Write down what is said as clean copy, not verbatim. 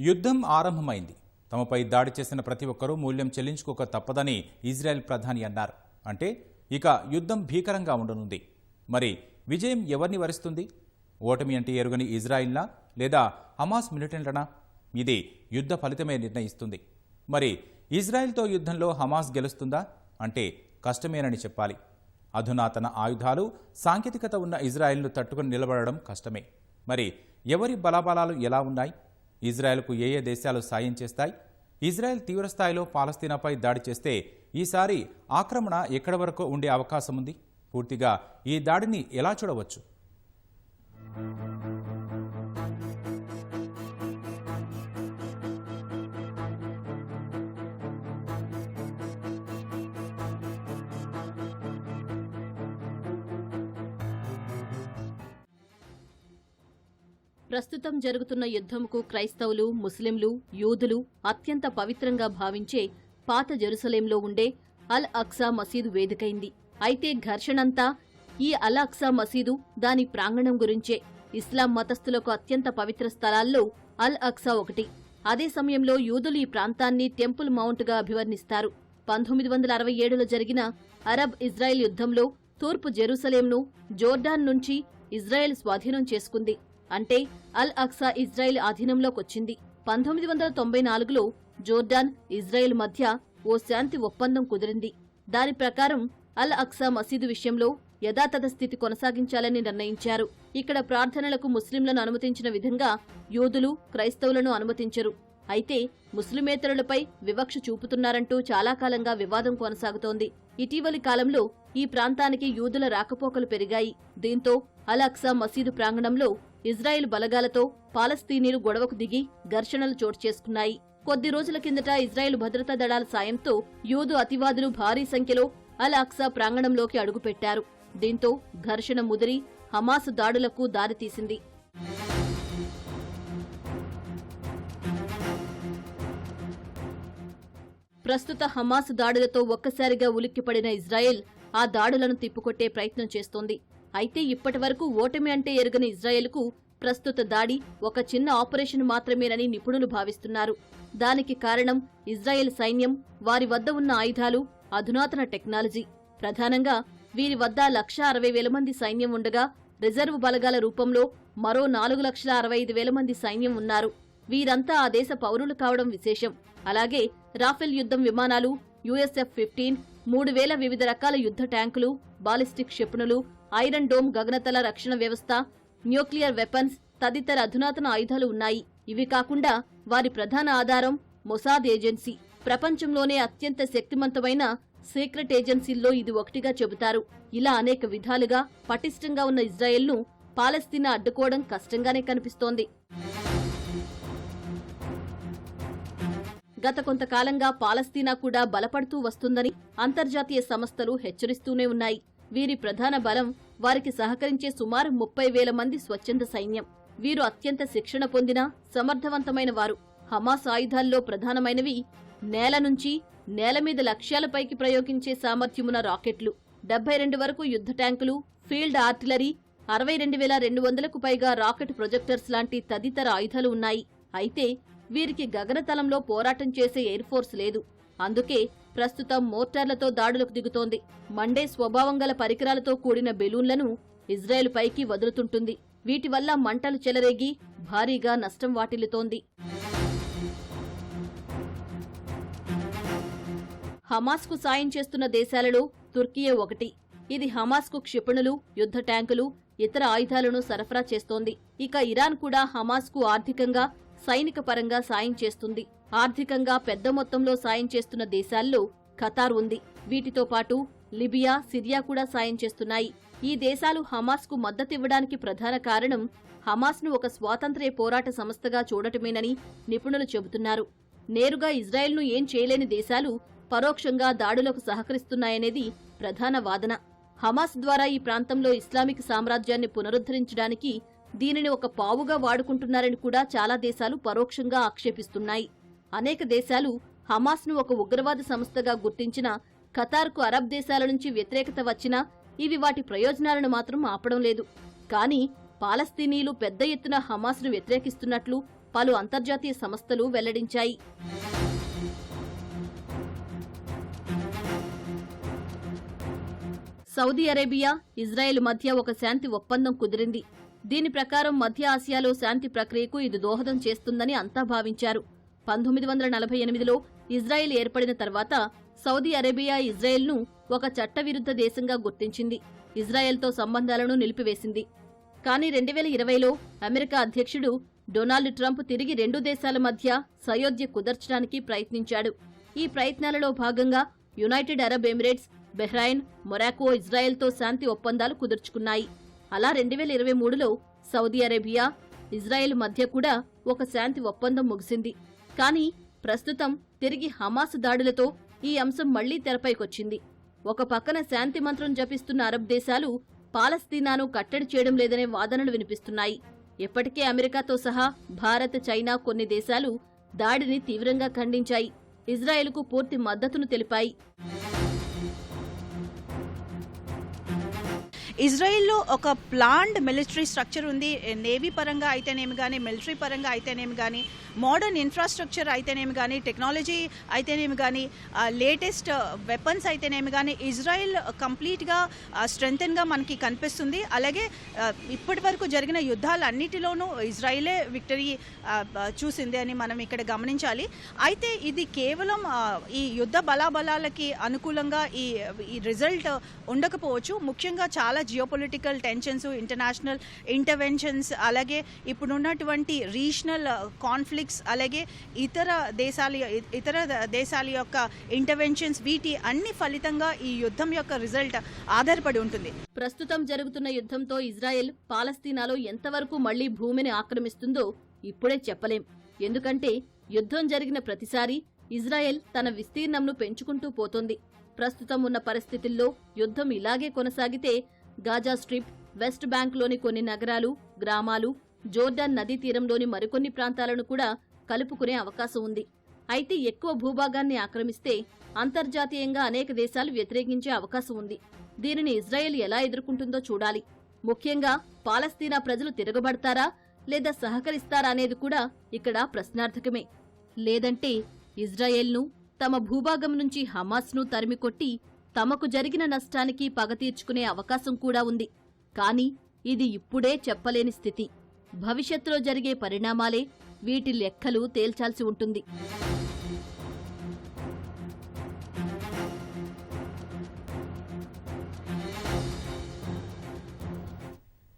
యుద్ధం ఆరంభమైంది. తమపై దాడి చేసిన ప్రతి ఒక్కరూ మూల్యం చెల్లించుకోక తప్పదని ఇజ్రాయెల్ ప్రధాని అన్నారు. అంటే ఇక యుద్ధం భీకరంగా ఉండనుంది. మరి విజయం ఎవరిని వరిస్తుంది? ఓటమి అంటే ఎరుగని ఇజ్రాయిల్నా లేదా హమాస్ మిలిటెంట్లనా? ఇది యుద్ధ ఫలితమే నిర్ణయిస్తుంది. మరి ఇజ్రాయెల్తో యుద్ధంలో హమాస్ గెలుస్తుందా అంటే కష్టమేనని చెప్పాలి. అధునాతన ఆయుధాలు, సాంకేతికత ఉన్న ఇజ్రాయెల్ను తట్టుకుని నిలబడడం కష్టమే. మరి ఎవరి బలాబలాలు ఎలా ఉన్నాయి? ఇజ్రాయెల్కు ఏ ఏ దేశాలు సాయం చేస్తాయి? ఇజ్రాయెల్ తీవ్రస్థాయిలో పాలస్తీనాపై దాడి చేస్తే ఈసారి ఆక్రమణ ఎక్కడి వరకు ఉండే అవకాశం ఉంది? పూర్తిగా ఈ దాడిని ఎలా చూడవచ్చు? ప్రస్తుతం జరుగుతున్న యుద్ధంకు క్రైస్తవులు, ముస్లింలు, యూదులు అత్యంత పవిత్రంగా భావించే పాత జెరూసలేంలో ఉండే అల్ అక్సా మసీదు వేదికైంది. అయితే ఘర్షణంతా ఈ అల్ అక్సా మసీదు, దాని ప్రాంగణం గురించే. ఇస్లాం మతస్థులకు అత్యంత పవిత్ర స్థలాల్లో అల్ అక్సా ఒకటి. అదే సమయంలో యూదులు ఈ ప్రాంతాన్ని టెంపుల్ మౌంట్గా అభివర్ణిస్తారు. 1967లో జరిగిన అరబ్ ఇజ్రాయెల్ యుద్ధంలో తూర్పు జెరూసలేంను జోర్డాన్ నుంచి ఇజ్రాయెల్ స్వాధీనం చేసుకుంది. అంటే అల్ అక్సా ఇజ్రాయెల్ ఆధీనంలోకొచ్చింది. 1994లో జోర్డాన్, ఇజ్రాయెల్ మధ్య ఓ శాంతి ఒప్పందం కుదిరింది. దాని ప్రకారం అల్ అక్సా మసీదు విషయంలో యథాతథ స్థితి కొనసాగించాలని నిర్ణయించారు. ఇక్కడ ప్రార్థనలకు ముస్లింలను అనుమతించిన విధంగా యూదులు, క్రైస్తవులను అనుమతించరు. అయితే ముస్లిమేతరులపై వివక్ష చూపుతున్నారంటూ చాలా కాలంగా వివాదం కొనసాగుతోంది. ఇటీవలి కాలంలో ఈ ప్రాంతానికి యూదుల రాకపోకలు పెరిగాయి. దీంతో అల్ అక్సా మసీదు ప్రాంగణంలో ఇజ్రాయెల్ బలగాలతో పాలస్తీనీలు గొడవకు దిగి ఘర్షణలు చోటు చేసుకున్నాయి. కొద్ది రోజుల కిందట ఇజ్రాయెల్ భద్రతా దళాల సాయంతో యూదు అతివాదులు భారీ సంఖ్యలో అల్ అక్సా ప్రాంగణంలోకి అడుగుపెట్టారు. దీంతో ఘర్షణ ముదిరి హమాస్ దాడులకు దారితీసింది. ప్రస్తుత హమాస్ దాడులతో ఒక్కసారిగా ఉలిక్కిపడిన ఇజ్రాయెల్ ఆ దాడులను తిప్పుకొట్టే ప్రయత్నం చేస్తోంది. అయితే ఇప్పటివరకు ఓటమి అంటే ఎరుగని ఇజ్రాయెల్కు ప్రస్తుత దాడి ఒక చిన్న ఆపరేషన్ మాత్రమేనని నిపుణులు భావిస్తున్నారు. దానికి కారణం ఇజ్రాయెల్ సైన్యం, వారి వద్ద ఉన్న ఆయుధాలు, అధునాతన టెక్నాలజీ. ప్రధానంగా వీరి వద్ద 1,60,000 మంది సైన్యం ఉండగా రిజర్వ్ బలగాల రూపంలో మరో 4,65,000 మంది సైన్యం ఉన్నారు. వీరంతా ఆ దేశ పౌరులు కావడం విశేషం. అలాగే రాఫెల్ యుద్ధం విమానాలు, USF-15, 3,000 వివిధ రకాల యుద్ధ ట్యాంకులు, బాలిస్టిక్ క్షిపణులు, ఐరన్ డోమ్ గగనతల రక్షణ వ్యవస్థ, న్యూక్లియర్ వెపన్స్ తదితర అధునాతన ఆయుధాలు ఉన్నాయి. ఇవి కాకుండా వారి ప్రధాన ఆధారం మొసాద్ ఏజెన్సీ. ప్రపంచంలోనే అత్యంత శక్తివంతమైన సీక్రెట్ ఏజెన్సీల్లో ఇది ఒకటిగా చెబుతారు. ఇలా అనేక విధాలుగా పటిష్టంగా ఉన్న ఇజ్రాయెల్ను పాలస్తీనా అడ్డుకోవడం కష్టంగానే కనిపిస్తోంది. గత కొంతకాలంగా పాలస్తీనా కూడా బలపడుతూ వస్తుందని అంతర్జాతీయ సంస్థలు హెచ్చరిస్తూనే ఉన్నాయి. వీరి ప్రధాన బలం వారికి సహకరించే సుమారు 30,000 మంది స్వచ్ఛంద సైన్యం. వీరు అత్యంత శిక్షణ పొందిన సమర్థవంతమైన వారు. హమాస్ ఆయుధాల్లో ప్రధానమైనవి నేల నుంచి నేల మీద లక్ష్యాలపైకి ప్రయోగించే సామర్థ్యమున్న రాకెట్లు, 72 వరకు యుద్ధ ట్యాంకులు, ఫీల్డ్ ఆర్టిలరీ, 62,200కు పైగా రాకెట్ ప్రొజెక్టర్స్ లాంటి తదితర ఆయుధాలు ఉన్నాయి. అయితే వీరికి గగనతలంలో పోరాటం చేసే ఎయిర్ ఫోర్స్ లేదు. అందుకే ప్రస్తుతం మోర్టార్లతో దాడులకు దిగుతోంది. మండే స్వభావం గల పరికరాలతో కూడిన బెలూన్లను ఇజ్రాయెల్ పైకి వదులుతుంటుంది. వీటి వల్ల మంటలు చెలరేగి భారీగా నష్టం వాటిల్లుతోంది. హమాస్కు సాయం చేస్తున్న దేశాలలో తుర్కియే ఒకటి. ఇది హమాస్కు క్షిపణులు, యుద్ధ ట్యాంకులు, ఇతర ఆయుధాలను సరఫరా చేస్తోంది. ఇక ఇరాన్ కూడా హమాస్కు ఆర్థికంగా, సైనిక పరంగా సాయం చేస్తుంది. ఆర్థికంగా పెద్ద మొత్తంలో సాయం చేస్తున్న దేశాల్లో ఖతార్ ఉంది. వీటితో పాటు లిబియా, సిరియా కూడా సాయం చేస్తున్నాయి. ఈ దేశాలు హమాస్కు మద్దతివ్వడానికి ప్రధాన కారణం హమాస్ను ఒక స్వాతంత్ర్య పోరాట సంస్థగా చూడటమేనని నిపుణులు చెబుతున్నారు. నేరుగా ఇజ్రాయెల్ను ఏం చేయలేని దేశాలు పరోక్షంగా దాడులకు సహకరిస్తున్నాయనేది ప్రధాన వాదన. హమాస్ ద్వారా ఈ ప్రాంతంలో ఇస్లామిక్ సామ్రాజ్యాన్ని పునరుద్ధరించడానికి దీనిని ఒక పావుగా వాడుకుంటున్నారని కూడా చాలా దేశాలు పరోక్షంగా ఆక్షేపిస్తున్నాయి. అనేక దేశాలు హమాస్ను ఒక ఉగ్రవాద సంస్థగా గుర్తించిన ఖతార్కు అరబ్ దేశాల నుంచి వ్యతిరేకత వచ్చినా ఇవి వాటి ప్రయోజనాలను మాత్రం ఆపడం లేదు. కానీ పాలస్తీనీలు పెద్ద ఎత్తున హమాస్ను వ్యతిరేకిస్తున్నట్లు పలు అంతర్జాతీయ సంస్థలు వెల్లడించాయి. సౌదీ అరేబియా, ఇజ్రాయెల్ మధ్య ఒక శాంతి ఒప్పందం కుదిరింది. దీని ప్రకారం మధ్య ఆసియాలో శాంతి ప్రక్రియకు ఇది దోహదం చేస్తుందని అంతా భావించారు. 1948లో ఇజ్రాయెల్ ఏర్పడిన తర్వాత సౌదీ అరేబియా ఇజ్రాయెల్ను ఒక చట్టవిరుద్ధ దేశంగా గుర్తించింది. ఇజ్రాయెల్తో సంబంధాలను నిలిపివేసింది. కానీ 2020లో అమెరికా అధ్యక్షుడు డొనాల్డ్ ట్రంప్ తిరిగి రెండు దేశాల మధ్య సయోధ్య కుదర్చడానికి ప్రయత్నించాడు. ఈ ప్రయత్నాలలో భాగంగా United Arab Emirates, Bahrain, Morocco ఇజ్రాయెల్తో శాంతి ఒప్పందాలు కుదుర్చుకున్నాయి. అలా 2023లో సౌదీ అరేబియా, ఇజ్రాయెల్ మధ్య కూడా ఒక శాంతి ఒప్పందం ముగిసింది. కానీ ప్రస్తుతం తిరిగి హమాస్ దాడులతో ఈ అంశం మళ్లీ తెరపైకొచ్చింది. ఒక పక్కన శాంతి మంత్రం జపిస్తున్న అరబ్ దేశాలు పాలస్తీనాను కట్టడి చేయడం లేదనే వాదనలు వినిపిస్తున్నాయి. ఇప్పటికే అమెరికాతో సహా భారత్, చైనా కొన్ని దేశాలు దాడిని తీవ్రంగా ఖండించాయి. ఇజ్రాయెల్కు పూర్తి మద్దతును తెలిపాయి. ఇజ్రాయిల్లో ఒక ప్లాన్డ్ మిలిటరీ స్ట్రక్చర్ ఉంది. నేవీ పరంగా అయితేనేమి కానీ, మిలిటరీ పరంగా అయితేనేమి కానీ, మోడర్న్ ఇన్ఫ్రాస్ట్రక్చర్ అయితేనేమి కానీ, టెక్నాలజీ అయితేనేమి కానీ, లేటెస్ట్ వెపన్స్ అయితేనేమి కానీ, ఇజ్రాయిల్ కంప్లీట్గా స్ట్రెంగ్తెన్గా మనకి కనిపిస్తుంది. అలాగే ఇప్పటి వరకు జరిగిన యుద్ధాలన్నిటిలోనూ ఇజ్రాయిలే విక్టరీ చూసింది అని మనం ఇక్కడ గమనించాలి. అయితే ఇది కేవలం ఈ యుద్ధ బలాబలాలకి అనుకూలంగా ఈ రిజల్ట్ ఉండకపోవచ్చు. ముఖ్యంగా చాలా జియోపొలిటికల్ టెన్షన్స్, ఇంటర్నేషనల్ ఇంటర్వెన్షన్స్, అలాగే ఇప్పుడున్నటువంటి రీజనల్ కాన్ఫ్లిక్ట్స్, అలాగే ఇతర దేశాల యొక్క ఇంటర్వెన్షన్స్, వీటి అన్ని ఫలితంగా ఈ యుద్ధం యొక్క రిజల్ట్ ఆధారపడి ఉంటుంది. ప్రస్తుతం జరుగుతున్న యుద్ధంతో ఇజ్రాయెల్ పాలస్తీనాలో ఎంతవరకు మళ్లీ భూమిని ఆక్రమిస్తుందో ఇప్పుడే చెప్పలేం. ఎందుకంటే యుద్ధం జరిగిన ప్రతిసారి ఇజ్రాయెల్ తన విస్తీర్ణంను పెంచుకుంటూ పోతోంది. ప్రస్తుతం ఉన్న పరిస్థితుల్లో యుద్ధం ఇలాగే కొనసాగితే గాజా స్ట్రిప్, వెస్ట్ బ్యాంక్లోని కొన్ని నగరాలు, గ్రామాలు, జోర్డాన్ నదీ తీరంలోని మరికొన్ని ప్రాంతాలను కూడా కలుపుకునే అవకాశం ఉంది. అయితే ఎక్కువ భూభాగాన్ని ఆక్రమిస్తే అంతర్జాతీయంగా అనేక దేశాలు వ్యతిరేకించే అవకాశం ఉంది. దీనిని ఇజ్రాయెల్ ఎలా ఎదుర్కొంటుందో చూడాలి. ముఖ్యంగా పాలస్తీనా ప్రజలు తిరగబడతారా లేదా సహకరిస్తారా అనేది కూడా ఇక్కడ ప్రశ్నార్థకమే. లేదంటే ఇజ్రాయెల్ను, తమ భూభాగం నుంచి హమాస్ను తరిమికొట్టి తమకు జరిగిన నష్టానికి పగ తీర్చుకునే అవకాశం కూడా ఉంది. కానీ ఇది ఇప్పుడే చెప్పలేని స్థితి. భవిష్యత్తులో జరిగే పరిణామాలే వీటి లెక్కలు తేల్చాల్సి ఉంటుంది.